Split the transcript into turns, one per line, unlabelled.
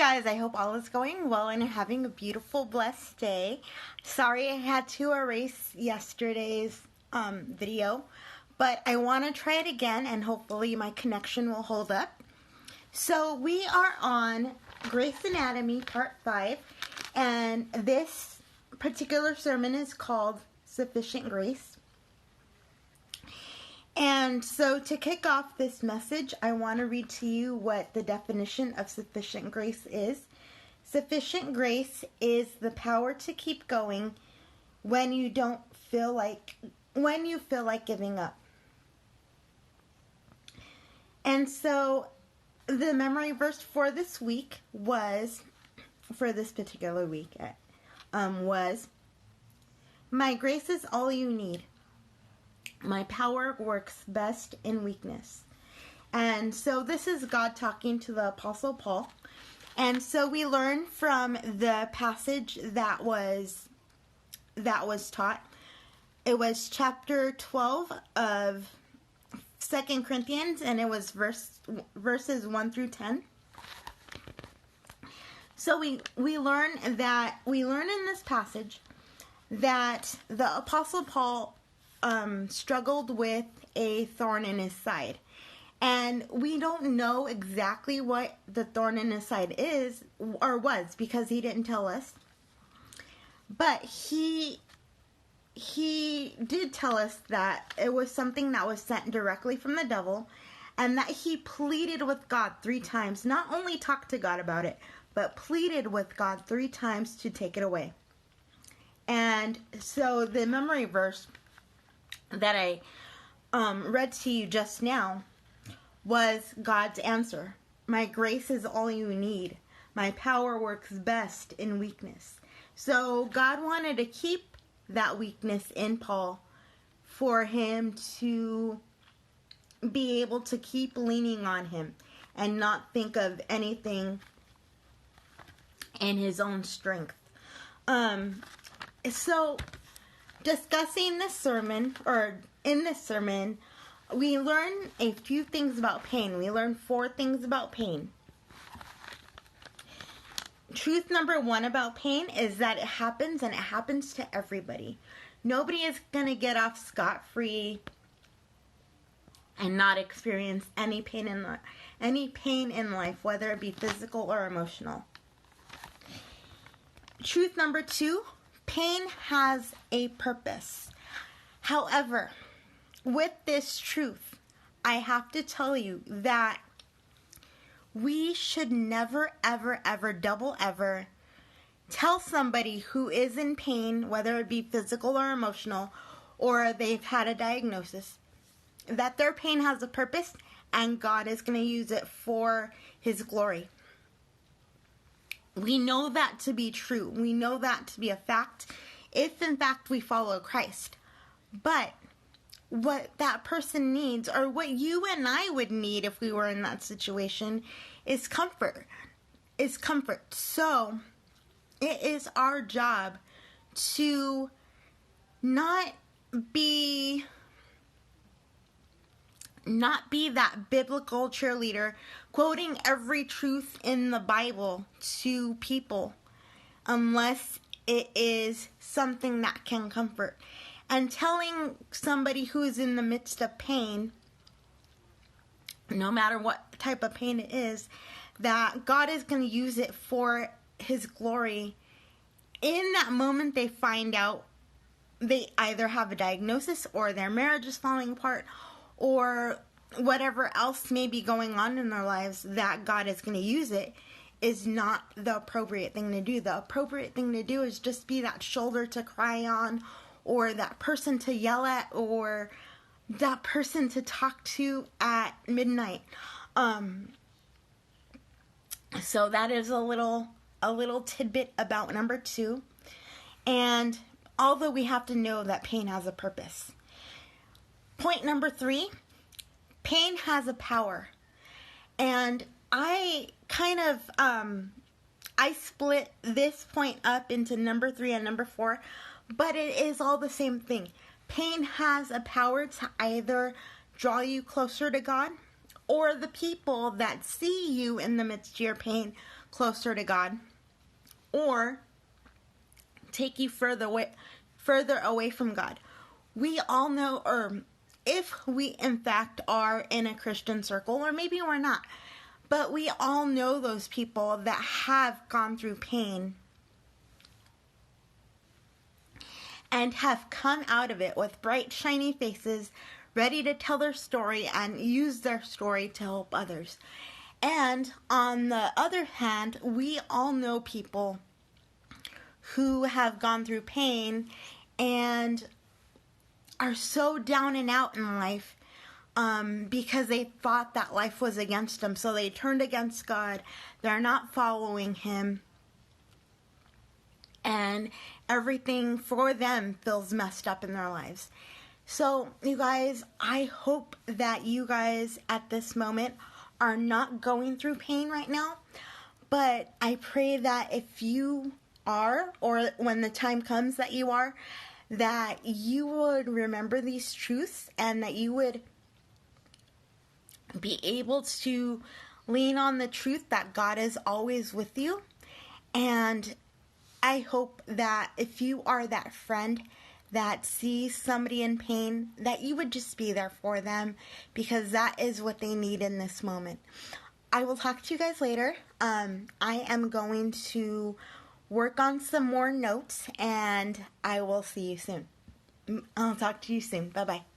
guys, I hope all is going well and having a beautiful, blessed day. Sorry I had to erase yesterday's video, but I want to try it again and hopefully my connection will hold up. So we are on Grey's Anatomy Part 5, and this particular sermon is called Sufficient Grace. And so to kick off this message, I want to read to you what the definition of sufficient grace is. Sufficient grace is the power to keep going when you feel like giving up. And so the memory verse for this particular week was, "My grace is all you need. My power works best in weakness." And so this is God talking to the Apostle Paul. And so we learn from the passage that was taught. It was chapter 12 of 2 Corinthians, and it was verses 1 through 10. So we learn in this passage that the Apostle Paul struggled with a thorn in his side. And we don't know exactly what the thorn in his side is or was, because he didn't tell us. But he did tell us that it was something that was sent directly from the devil, and that he pleaded with God 3 times, not only talked to God about it, but pleaded with God 3 times to take it away. And so the memory verse that I read to you just now was God's answer. My grace is all you need. My power works best in weakness. So God wanted to keep that weakness in Paul for him to be able to keep leaning on him and not think of anything in his own strength. So discussing this sermon, or in this sermon, we learn a few things about pain. We learn 4 things about pain. Truth number 1 about pain is that it happens, and it happens to everybody. Nobody is going to get off scot-free and not experience any pain in life, whether it be physical or emotional. Truth number 2, pain has a purpose. However, with this truth, I have to tell you that we should never, ever, ever, double ever tell somebody who is in pain, whether it be physical or emotional, or they've had a diagnosis, that their pain has a purpose and God is going to use it for His glory. We know that to be true. We know that to be a fact, if in fact we follow Christ. But what that person needs, or what you and I would need if we were in that situation, is comfort. So it is our job to not be that biblical cheerleader quoting every truth in the Bible to people, unless it is something that can comfort. And telling somebody who is in the midst of pain, no matter what type of pain it is, that God is going to use it for His glory. In that moment, they find out they either have a diagnosis, or their marriage is falling apart, or whatever else may be going on in their lives, that God is going to use it, is not the appropriate thing to do. The appropriate thing to do is just be that shoulder to cry on, or that person to yell at, or that person to talk to at midnight. So that is a little tidbit about number 2. And although we have to know that pain has a purpose. Point number 3, pain has a power. And I I split this point up into number 3 and number 4, but it is all the same thing. Pain has a power to either draw you closer to God, or the people that see you in the midst of your pain closer to God, or take you further away from God. We all know, or if we in fact are in a Christian circle, or maybe we're not, but we all know those people that have gone through pain and have come out of it with bright, shiny faces, ready to tell their story and use their story to help others. And on the other hand, we all know people who have gone through pain and are so down and out in life because they thought that life was against them. So they turned against God. They're not following Him. And everything for them feels messed up in their lives. So, you guys, I hope that you guys at this moment are not going through pain right now. But I pray that if you are, or when the time comes that you are, that you would remember these truths and that you would be able to lean on the truth that God is always with you. And I hope that if you are that friend that sees somebody in pain, that you would just be there for them, because that is what they need in this moment. I will talk to you guys later. I am going to work on some more notes, and I will see you soon. I'll talk to you soon. Bye-bye.